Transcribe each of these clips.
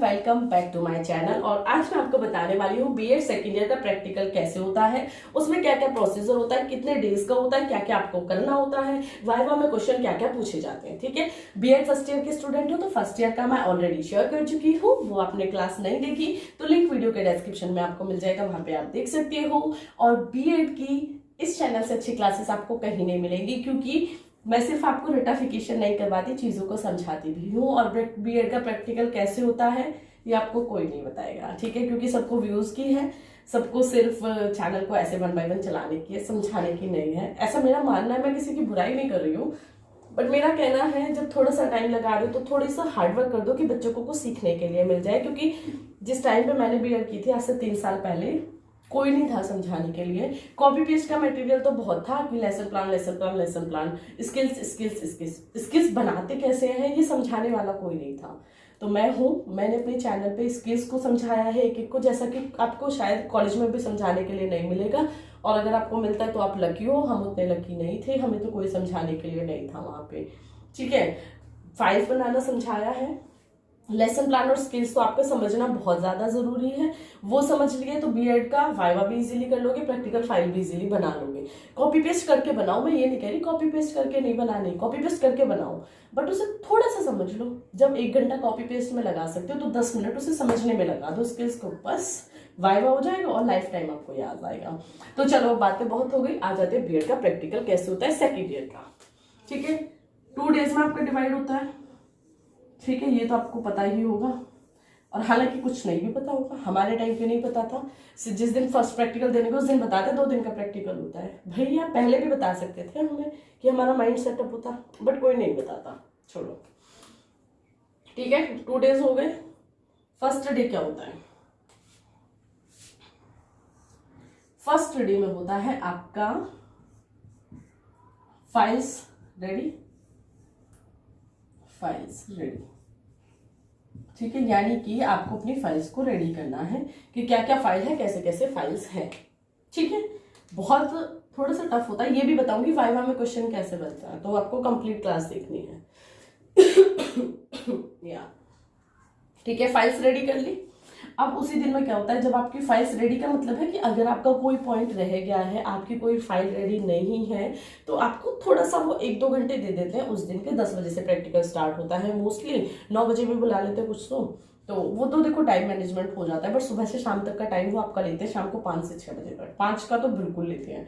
Welcome back to my channel. और आज मैं आपको बताने वाली हूँ बीएड सेकेंड ईयर का प्रैक्टिकल कैसे होता है, उसमें क्या क्या प्रोसीजर होता है, कितने डेज का होता है, क्या क्या आपको करना होता है, वाइवा में क्वेश्चन क्या क्या पूछे जाते हैं। ठीक है, बीएड फर्स्ट ईयर के स्टूडेंट हो तो फर्स्ट ईयर का मैं ऑलरेडी शेयर कर चुकी हूँ, वो आपने क्लास नहीं देखी तो लिंक वीडियो के डिस्क्रिप्शन में आपको मिल जाएगा, वहां पे आप देख सकते हो। और बीएड की इस चैनल से अच्छी क्लासेस आपको कहीं नहीं मिलेंगी, क्योंकि मैं सिर्फ आपको रेटाफिकेशन नहीं करवाती, चीज़ों को समझाती भी हूँ। और बीएड का प्रैक्टिकल कैसे होता है ये आपको कोई नहीं बताएगा, ठीक है, क्योंकि सबको व्यूज़ की है, सबको सिर्फ चैनल को ऐसे 1 बाय 1 चलाने की है, समझाने की नहीं है। ऐसा मेरा मानना है, मैं किसी की बुराई नहीं कर रही हूँ, बट मेरा कहना है जब थोड़ा सा टाइम लगा रहे हो तो थोड़ी सा हार्डवर्क कर दो कि बच्चों को कुछ सीखने के लिए मिल जाए। क्योंकि जिस टाइम पे मैंने बीएड की थी आज से 3 साल पहले, कोई नहीं था समझाने के लिए। कॉपी पेस्ट का मटेरियल तो बहुत था कि lesson plan lesson plan lesson plan, skills skills skills skills बनाते कैसे हैं ये समझाने वाला कोई नहीं था। तो मैं हूँ, मैंने अपने चैनल पे स्किल्स को समझाया है एक एक को, जैसा कि आपको शायद कॉलेज में भी समझाने के लिए नहीं मिलेगा। और अगर आपको मिलता है तो आप लकी हो, हम उतने लकी नहीं थे, हमें तो कोई समझाने के लिए नहीं था वहाँ पे। ठीक है, फाइल्स बनाना समझाया है, लेसन प्लान और स्किल्स तो आपको समझना बहुत ज्यादा जरूरी है। वो समझ लिए तो बीएड का वाइवा भी इजीली कर लोगे, प्रैक्टिकल फाइल भी इजीली बना लोगे। कॉपी पेस्ट करके बनाओ, मैं ये नहीं कह रही कॉपी पेस्ट करके नहीं बनानी, कॉपी पेस्ट करके बनाओ, बट उसे थोड़ा सा समझ लो। जब 1 घंटा कॉपी पेस्ट में लगा सकते हो तो 10 मिनट उसे समझने में लगा दो स्किल्स को, बस वाइवा हो जाएगा और लाइफ टाइम आपको याद आएगा। तो चलो बातें बहुत हो गई, आ जाते हैं बीएड का प्रैक्टिकल कैसे होता है सेकेंड ईयर का। ठीक है, 2 डेज में आपका डिवाइड होता है। ठीक है, ये तो आपको पता ही होगा, और हालांकि कुछ नहीं भी पता होगा, हमारे टाइम पे नहीं पता था। जिस दिन फर्स्ट प्रैक्टिकल देने को उस दिन बताते 2 दिन का प्रैक्टिकल होता है। भैया पहले भी बता सकते थे हमें कि हमारा माइंड सेटअप होता, बट कोई नहीं बताता, छोड़ो। ठीक है, 2 डेज हो गए। फर्स्ट डे क्या होता है? फर्स्ट डे में होता है आपका फाइल्स रेडी, फाइल्स रेडी। ठीक है, यानी कि आपको अपनी फाइल्स को रेडी करना है कि क्या क्या फाइल है, कैसे कैसे फाइल्स है। ठीक है, बहुत थोड़ा सा टफ होता है, ये भी बताऊंगी वाइवा में क्वेश्चन कैसे बनता है, तो आपको कंप्लीट क्लास देखनी है। या ठीक है, फाइल्स रेडी कर ली। अब उसी दिन में क्या होता है, जब आपकी फाइल्स रेडी का मतलब है कि अगर आपका कोई पॉइंट रह गया है, आपकी कोई फाइल रेडी नहीं है, तो आपको थोड़ा सा वो 1-2 घंटे दे देते हैं। उस दिन के 10 बजे से प्रैक्टिकल स्टार्ट होता है, मोस्टली 9 बजे भी बुला लेते हैं कुछ तो वो तो देखो टाइम मैनेजमेंट हो जाता है, बट सुबह से शाम तक का टाइम वो आपका लेते हैं, शाम को 5 से 6 बजे तक, 5 का तो बिल्कुल लेते हैं।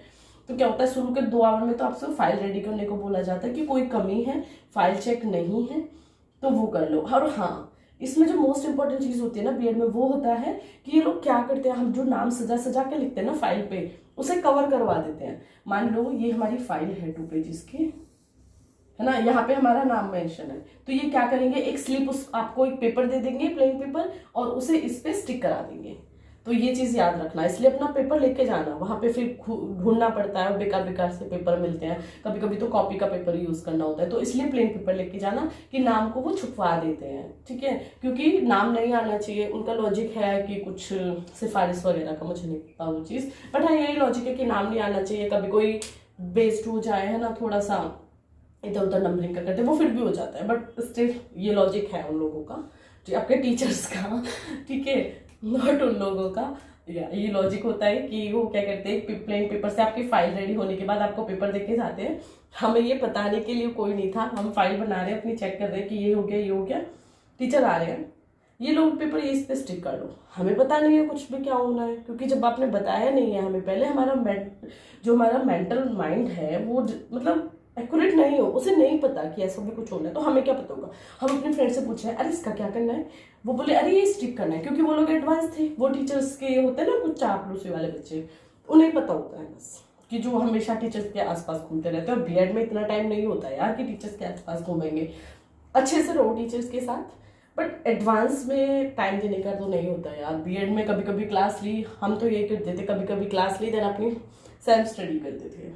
तो क्या होता है, शुरू के 2 आवर में तो आपसे फाइल रेडी करने को बोला जाता है कि कोई कमी है, फाइल चेक नहीं है तो वो कर लो। और हाँ, इसमें जो मोस्ट इंपॉर्टेंट चीज होती है ना बीएड में, वो होता है कि ये लोग क्या करते हैं, हम जो नाम सजा सजा के लिखते हैं ना फाइल पे, उसे कवर करवा देते हैं। मान लो ये हमारी फाइल है 2 पेजेस की, है ना, यहाँ पे हमारा नाम मेंशन है, तो ये क्या करेंगे, एक स्लिप उस आपको एक पेपर दे देंगे, प्लेन पेपर, और उसे इस पे स्टिक करा देंगे। तो ये चीज याद रखना, इसलिए अपना पेपर लेके जाना, वहां पे फिर ढूंढना पड़ता है, बेकार बेकार से पेपर मिलते हैं, कभी कभी तो कॉपी का पेपर यूज करना होता है, तो इसलिए प्लेन पेपर लेके जाना कि नाम को वो छुपवा देते हैं। ठीक है, क्योंकि नाम नहीं आना चाहिए, उनका लॉजिक है कि कुछ सिफारिश वगैरह का, मुझे नहीं पता वो चीज, बट हाँ यही लॉजिक है कि नाम नहीं आना चाहिए। कभी कोई बेस्ड हो जाए, है ना, थोड़ा सा इधर उधर नंबरिंग का करते वो फिर भी हो जाता है, बट स्टिल ये लॉजिक है उन लोगों का, आपके टीचर्स का, ठीक है, नॉट उन लोगों का। ये लॉजिक होता है कि वो क्या करते हैं, प्लेन पेपर से आपकी फाइल रेडी होने के बाद आपको पेपर देके जाते हैं। हमें ये बताने के लिए कोई नहीं था, हम फाइल बना रहे हैं अपनी, चेक कर रहे हैं कि ये हो गया ये हो गया, टीचर आ रहे हैं, ये लोग पेपर ये इस पे स्टिक कर लो, हमें पता नहीं है कुछ भी क्या होना है, क्योंकि जब आपने बताया नहीं है हमें पहले, हमारा मेंटल माइंड है वो मतलब एक्यूरेट नहीं हो, उसे नहीं पता कि ऐसा भी कुछ होना है, तो हमें क्या पता होगा। हम अपने फ्रेंड से पूछ रहे हैं, अरे इसका क्या करना है, वो बोले अरे ये स्टिक करना है, क्योंकि वो लोग एडवांस थे, वो टीचर्स के होते हैं ना कुछ चापलूसी वाले बच्चे, उन्हें पता होता है बस कि जो हमेशा टीचर्स के आसपास घूमते रहते हैं। और बीएड में इतना टाइम नहीं होता यार कि टीचर्स के आसपास घूमेंगे, अच्छे से रहो टीचर्स के साथ, बट एडवांस में टाइम देने का तो नहीं होता यार। बीएड में कभी कभी क्लास ली, हम तो ये करते थे, कभी कभी क्लास ली देन अपनी सेल्फ स्टडी करते थे।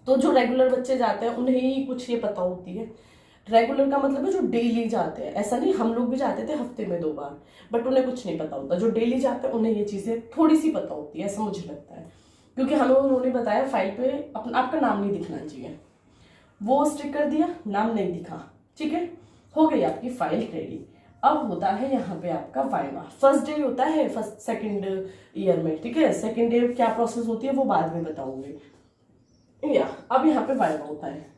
तो जो रेगुलर बच्चे जाते हैं उन्हें ही कुछ ये पता होती है। रेगुलर का मतलब है जो डेली जाते हैं, ऐसा नहीं, हम लोग भी जाते थे हफ्ते में 2 बार, बट उन्हें कुछ नहीं पता होता। जो डेली जाते हैं उन्हें ये चीजें थोड़ी सी पता होती है, ऐसा मुझे लगता है, क्योंकि हमें उन्होंने बताया फाइल पे आपका नाम नहीं दिखना चाहिए, वो स्टिक कर दिया, नाम नहीं दिखा, ठीक है, हो गई आपकी फाइल रेडी। अब होता है यहाँ पे आपका वाइवा। फर्स्ट डे होता है फर्स्ट सेकंड ईयर में, ठीक है। सेकंड डे क्या प्रोसेस होती है वो बाद में बताऊंगी। या अब यहाँ पे वाइवा होता है।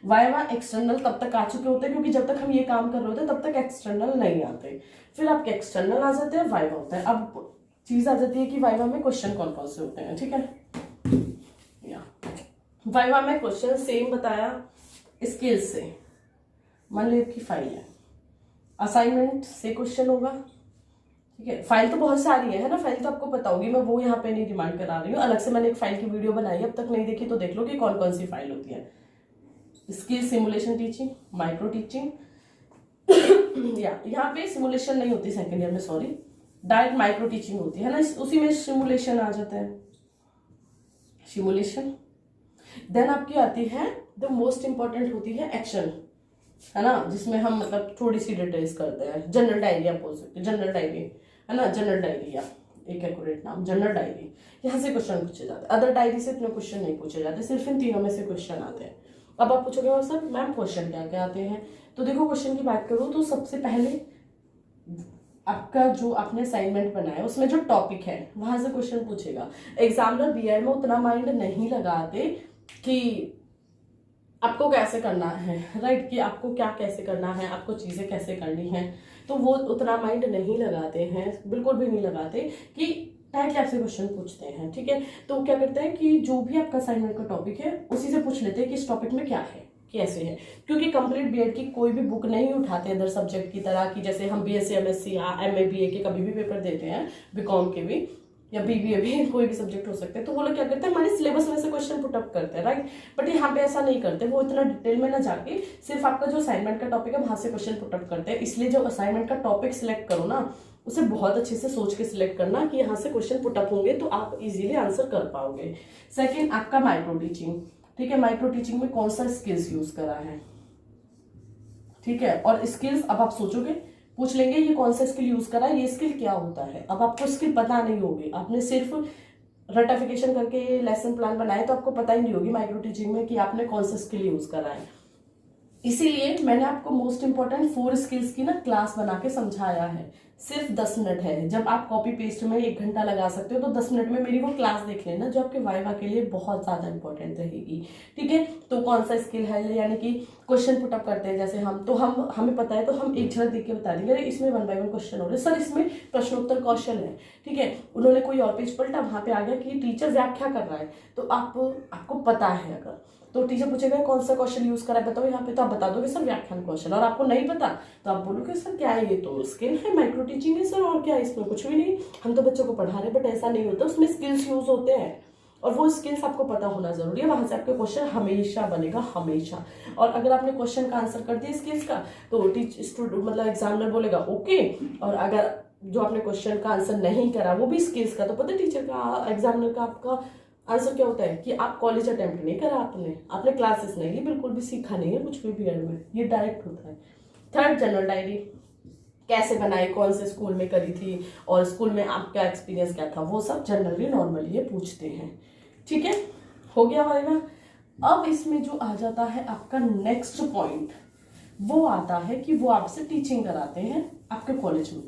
वाइवा एक्सटर्नल तब तक आ चुके होते हैं क्योंकि जब तक हम ये काम कर रहे होते हैं तब तक एक्सटर्नल नहीं आते, फिर आपके एक्सटर्नल आ जाते हैं, वाइवा होता है। अब चीज आ जाती है कि वाइवा में क्वेश्चन कौन कौन से होते हैं, ठीक है। या वाइवा में क्वेश्चन सेम बताया स्किल से, मान लो आपकी फाइल है, असाइनमेंट से क्वेश्चन होगा, ठीक है। फाइल तो बहुत सारी है ना, फाइल तो आपको पता होगी, मैं वो यहाँ पे नहीं डिमांड करा रही हूँ। अलग से मैंने एक फाइल की वीडियो बनाई, अब तक नहीं देखी तो देख लो कि कौन कौन सी फाइल होती है। Skill simulation teaching, micro teaching या यहाँ पे सिमुलेशन नहीं होती सेकेंड ईयर में, सॉरी, डायरेक्ट माइक्रो टीचिंग होती है ना, उसी में सिमुलेशन आ जाता है, सिमुलेशन। देन आपकी आती है द मोस्ट इंपॉर्टेंट होती है एक्शन, है ना, जिसमें हम मतलब थोड़ी सी डिटेल्स करते हैं। जनरल डायरी आप बोल सकते हैं, जनरल डायरी है ना, जनरल डायरी या एक एक्यूरेट नाम जनरल डायरी। यहाँ से क्वेश्चन पूछे जाते हैं, अदर डायरी से इतने क्वेश्चन नहीं पूछे जाते, सिर्फ इन तीनों में से क्वेश्चन आते हैं। अब आप पूछोगे सर मैम क्वेश्चन क्या क्या आते हैं, तो देखो क्वेश्चन की बात करूँ तो सबसे पहले आपका जो आपने असाइनमेंट बनाया उसमें जो टॉपिक है वहां से क्वेश्चन पूछेगा। एग्जामिनर बीएड में उतना माइंड नहीं लगाते कि आपको कैसे करना है, राइट, कि आपको क्या कैसे करना है, आपको चीजें कैसे करनी है, तो वो उतना माइंड नहीं लगाते हैं, बिल्कुल भी नहीं लगाते कि डायरेक्टली आपसे क्वेश्चन पूछते हैं, ठीक है। तो क्या करते हैं कि जो भी आपका असाइनमेंट का टॉपिक है उसी से पूछ लेते हैं कि इस टॉपिक में क्या है, कैसे है, क्योंकि कंप्लीट बीएड की कोई भी बुक नहीं उठाते अदर सब्जेक्ट की तरह की, जैसे हम बीएससी एमएससी या एमए बीए के कभी भी पेपर देते हैं, बीकॉम के भी या बीबीए भी, कोई भी सब्जेक्ट हो सकते हैं, तो वो लोग क्या करते हैं हमारे सिलेबस में से क्वेश्चन पुटअप करते हैं, राइट। बट यहाँ पे ऐसा नहीं करते, वो इतना डिटेल में ना जाके सिर्फ आपका जो असाइनमेंट का टॉपिक है वहां से क्वेश्चन पुटअप करते हैं। इसलिए जो असाइनमेंट का टॉपिक सिलेक्ट करो ना, उसे बहुत अच्छे से सोच के सिलेक्ट करना कि यहाँ से क्वेश्चन पुटअप होंगे तो आप इजीली आंसर कर पाओगे। सेकेंड आपका माइक्रो टीचिंग, ठीक है। माइक्रो टीचिंग में कौन सा स्किल्स यूज करा है, ठीक है। और स्किल्स अब आप सोचोगे, पूछ लेंगे ये कौन सा स्किल यूज करा है, ये स्किल क्या होता है। अब आपको स्किल पता नहीं होगी, आपने सिर्फ रटिफिकेशन करके लेसन प्लान बनाए तो आपको पता ही नहीं होगी माइक्रो टीचिंग में कि आपने कौन सा स्किल यूज करा है। इसीलिए मैंने आपको मोस्ट इंपॉर्टेंट 4 स्किल्स की ना क्लास बना के समझाया है। सिर्फ 10 मिनट है, जब आप कॉपी पेस्ट में 1 घंटा लगा सकते हो तो 10 मिनट में मेरी वो क्लास देख लेना, जो आपके वाइवा के लिए बहुत ज्यादा इंपॉर्टेंट रहेगी, ठीक है। तो कौन सा स्किल है, यानी कि क्वेश्चन पुटअप करते हैं जैसे हम, तो हमें पता है तो हम एक झलक देख के बता देंगे अरे इसमें 1 बाय 1 क्वेश्चन हो रहे सर, इसमें प्रश्नोत्तर कौशल है, ठीक है। उन्होंने कोई और पेज पलटा, वहां पे आ गया कि टीचर व्याख्या कर रहा है, तो आपको पता है, अगर तो टीचर पूछेगा कौन सा क्वेश्चन यूज करा है बताओ यहाँ पे, तो आप बता दोगे सर व्याख्यान कौशल, और आपको नहीं पता तो आप बोलोगे सर क्या है, ये तो स्किल है, माइक्रो टीचिंग है सर, और क्या है इसमें, कुछ भी नहीं, हम तो बच्चों को पढ़ा रहे हैं। बट ऐसा नहीं होता, उसमें स्किल्स यूज होते हैं और वो स्किल्स आपको पता होना जरूरी है, वहां से आपके क्वेश्चन हमेशा बनेगा, हमेशा। और अगर आपने क्वेश्चन का आंसर कर दिया स्किल्स का तो मतलब एग्जामिनर बोलेगा ओके, और अगर जो आपने क्वेश्चन का आंसर नहीं करा वो भी स्किल्स का, तो पता है टीचर का एग्जामिनर का आपका आंसर क्या होता है कि आप कॉलेज अटेम्प्ट नहीं करा, आपने क्लासेस नहीं ली, बिल्कुल भी सीखा नहीं है कुछ भी बीएड में, ये डायरेक्ट होता है। थर्ड जनरल डायरी कैसे बनाई, कौन से स्कूल में करी थी और स्कूल में आपका एक्सपीरियंस क्या था, वो सब जनरली नॉर्मली ये पूछते हैं, ठीक है। हो गया वाइवा। अब इसमें जो आ जाता है आपका नेक्स्ट पॉइंट, वो आता है कि वो आपसे टीचिंग कराते हैं आपके कॉलेज में।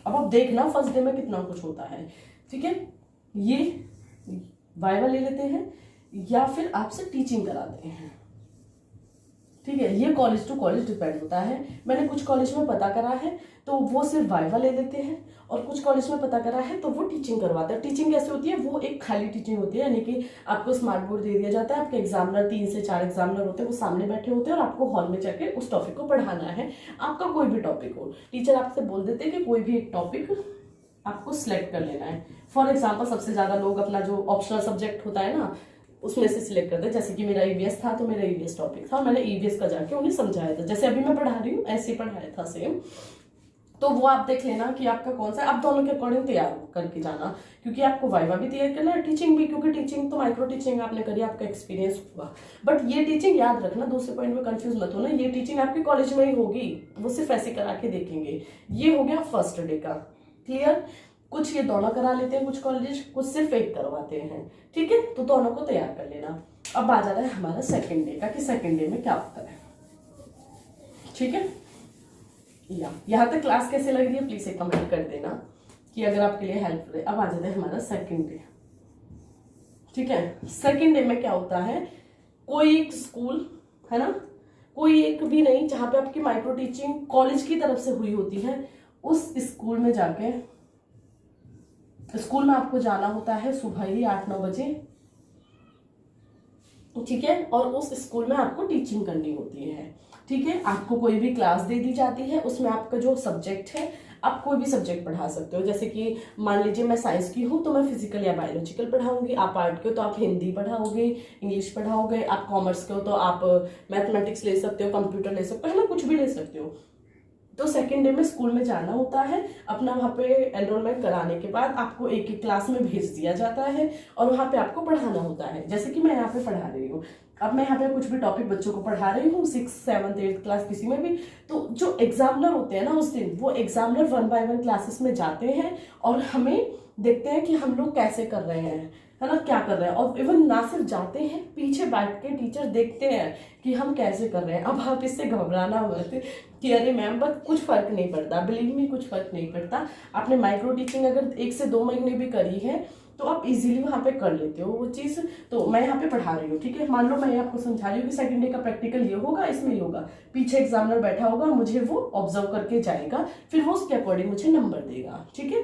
अब आप देखना फर्स्ट डे में कितना कुछ होता है, ठीक है। ये वाइवा ले लेते हैं या फिर आपसे टीचिंग कराते हैं, ठीक है। ये कॉलेज टू कॉलेज डिपेंड होता है। मैंने कुछ कॉलेज में पता करा है तो वो सिर्फ वाइवा ले लेते हैं, और कुछ कॉलेज में पता करा है तो वो टीचिंग करवाते हैं। टीचिंग कैसे होती है, वो एक खाली टीचिंग होती है, यानी कि आपको स्मार्ट बोर्ड दे दिया जाता है, आपके एग्जामिनर 3 से 4 एग्जामिनर होते हैं, वो सामने बैठे होते हैं और आपको हॉल में जाके उस टॉपिक को पढ़ाना है। आपका कोई भी टॉपिक हो, टीचर आपसे बोल देते हैं कि कोई भी एक टॉपिक आपको सिलेक्ट कर लेना है। फॉर एग्जाम्पल सबसे ज्यादा लोग अपना जो ऑप्शनल सब्जेक्ट होता है ना उसमें से सिलेक्ट करते हैं, जैसे कि मेरा ईवीएस था तो मेरा ईवीएस टॉपिक था, मैंने ईवीएस का जाके उन्हें समझाया था, जैसे अभी मैं पढ़ा रही हूँ ऐसे ही पढ़ाया था सेम। तो वो आप देख लेना कि आपका कौन सा, आप दोनों के अकॉर्डिंग तैयार करके जाना, क्योंकि आपको वाइवा भी तैयार करना है, टीचिंग भी, क्योंकि टीचिंग तो माइक्रो टीचिंग आपने करी, आपका एक्सपीरियंस होगा। बट ये टीचिंग याद रखना, दूसरे पॉइंट में कंफ्यूज मत होना, ये टीचिंग आपके कॉलेज में ही होगी, वो सिर्फ ऐसे करा के देखेंगे। ये हो गया फर्स्ट डे का, क्लियर। कुछ ये दोनों करा लेते हैं कुछ कॉलेज, कुछ सिर्फ एक करवाते हैं, ठीक है। तो दोनों को तैयार कर लेना। अब आ जाता है हमारा सेकेंड डे का, कि सेकेंड डे में क्या होता है, ठीक है। या यहाँ तक क्लास कैसे लग रही है प्लीज एक कमेंट कर देना कि अगर आपके लिए हेल्पफुल है। अब आ जाता है हमारा सेकंड डे। ठीक है, सेकंड डे में क्या होता है, कोई एक स्कूल है ना, कोई एक भी नहीं जहां पे आपकी माइक्रो टीचिंग कॉलेज की तरफ से हुई होती है, उस स्कूल में जाके, स्कूल में आपको जाना होता है सुबह ही 8-9 बजे। ठीक है, और उस स्कूल में आपको टीचिंग करनी होती है। ठीक है, आपको कोई भी क्लास दे दी जाती है, उसमें आपका जो सब्जेक्ट है, आप कोई भी सब्जेक्ट पढ़ा सकते हो। जैसे कि मान लीजिए मैं साइंस की हूँ तो मैं फिजिकल या बायोलॉजिकल पढ़ाऊंगी, आप आर्ट के हो तो आप हिंदी पढ़ाओगे, इंग्लिश पढ़ाओगे, आप कॉमर्स के हो तो आप मैथमेटिक्स ले सकते हो, कंप्यूटर ले सकते हो, है ना, कुछ भी ले सकते हो। तो सेकेंड डे में स्कूल में जाना होता है, अपना वहाँ पे एनरोलमेंट कराने के बाद आपको एक एक क्लास में भेज दिया जाता है और वहाँ पे आपको पढ़ाना होता है। जैसे कि मैं यहाँ पे पढ़ा रही हूँ, अब मैं यहाँ पे कुछ भी टॉपिक बच्चों को पढ़ा रही हूँ, 6th 7th 8th क्लास किसी में भी, तो जो एग्जामिनर होते हैं ना उस दिन, वो एग्जामिनर 1 by 1 क्लासेस में जाते हैं और हमें देखते हैं कि हम लोग कैसे कर रहे हैं, है ना, क्या कर रहे हैं। और इवन ना सिर्फ जाते हैं, पीछे बैठ के टीचर देखते हैं कि हम कैसे कर रहे हैं। अब आप इससे घबराना मत कि अरे मैम बट कुछ फर्क नहीं पड़ता, बिलीव मी कुछ फर्क नहीं पड़ता। आपने माइक्रो टीचिंग अगर 1 से 2 महीने भी करी है तो आप इजीली वहाँ पे कर लेते हो वो चीज़। तो मैं यहाँ पे पढ़ा रही हूँ, ठीक है, मान लो मैं आपको समझा रही हूँ कि सेकंड डे का प्रैक्टिकल ये होगा, इसमें ये होगा, पीछे एग्जामिनर बैठा होगा और मुझे वो ऑब्जर्व करके जाएगा, फिर वो उसके अकॉर्डिंग मुझे नंबर देगा। ठीक है,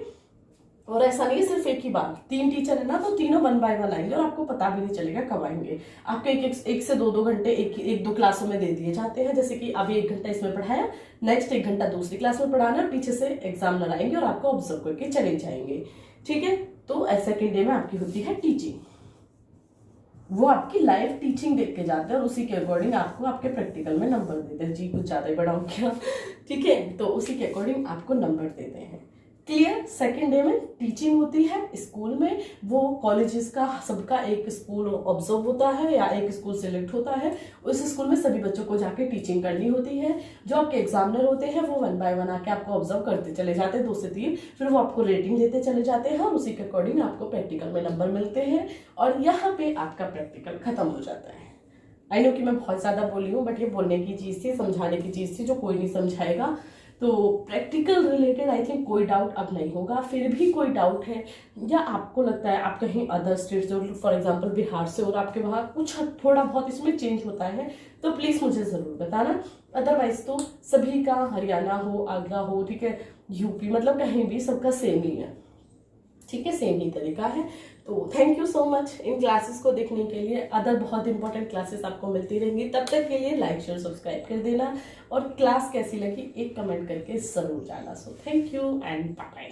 और ऐसा नहीं है सिर्फ एक ही बार, 3 टीचर है ना तो तीनों 1 by 1 आएंगे और आपको पता भी नहीं चलेगा कब आएंगे। आपके एक से 2 घंटे एक दो क्लासों में दे दिए जाते हैं। जैसे कि अभी 1 घंटा इसमें पढ़ाया, नेक्स्ट 1 घंटा दूसरी क्लास में पढ़ाना है, पीछे से एग्जामिनर आएंगे और आपको ऑब्जर्व करके चले जाएंगे। ठीक है, तो सेकेंड डे में आपकी होती है टीचिंग, वो आपकी लाइव टीचिंग देख के जाते हैं और उसी के अकॉर्डिंग आपको आपके प्रैक्टिकल में नंबर देते हैं। जी कुछ ज्यादा ही बड़ा हो गया। ठीक है, तो उसी के अकॉर्डिंग आपको नंबर देते हैं। क्लियर, सेकेंड डे में टीचिंग होती है स्कूल में, वो कॉलेजेस का सबका एक स्कूल ऑब्जर्व होता है या एक स्कूल सिलेक्ट होता है, उस स्कूल में सभी बच्चों को जाके टीचिंग करनी होती है। जो आपके एग्जामिनर होते हैं वो 1 by 1 आके आपको ऑब्जर्व करते चले जाते हैं, 2 से 3, फिर वो आपको रेटिंग देते चले जाते हैं और उसी के अकॉर्डिंग आपको प्रैक्टिकल में नंबर मिलते हैं और यहाँ पे आपका प्रैक्टिकल खत्म हो जाता है। आई नो कि मैं बहुत ज्यादा बोली हूँ, बट ये बोलने की चीज थी, समझाने की चीज थी जो कोई नहीं समझाएगा। तो प्रैक्टिकल रिलेटेड आई थिंक कोई डाउट अब नहीं होगा। फिर भी कोई डाउट है या आपको लगता है आप कहीं अदर स्टेट से, फॉर एग्जांपल बिहार से, और आपके वहाँ कुछ थोड़ा बहुत इसमें चेंज होता है तो प्लीज मुझे जरूर बताना। अदरवाइज तो सभी का, हरियाणा हो, आगरा हो, ठीक है, यूपी, मतलब कहीं भी सबका सेम ही है। ठीक है, सेम ही तरीका है। तो thank you so much in classes को देखने के लिए। अदर बहुत इंपॉर्टेंट क्लासेस आपको मिलती रहेंगी। तब तक के लिए लाइक शेयर सब्सक्राइब कर देना और क्लास कैसी लगी एक कमेंट करके जरूर जाना। So thank you and bye bye.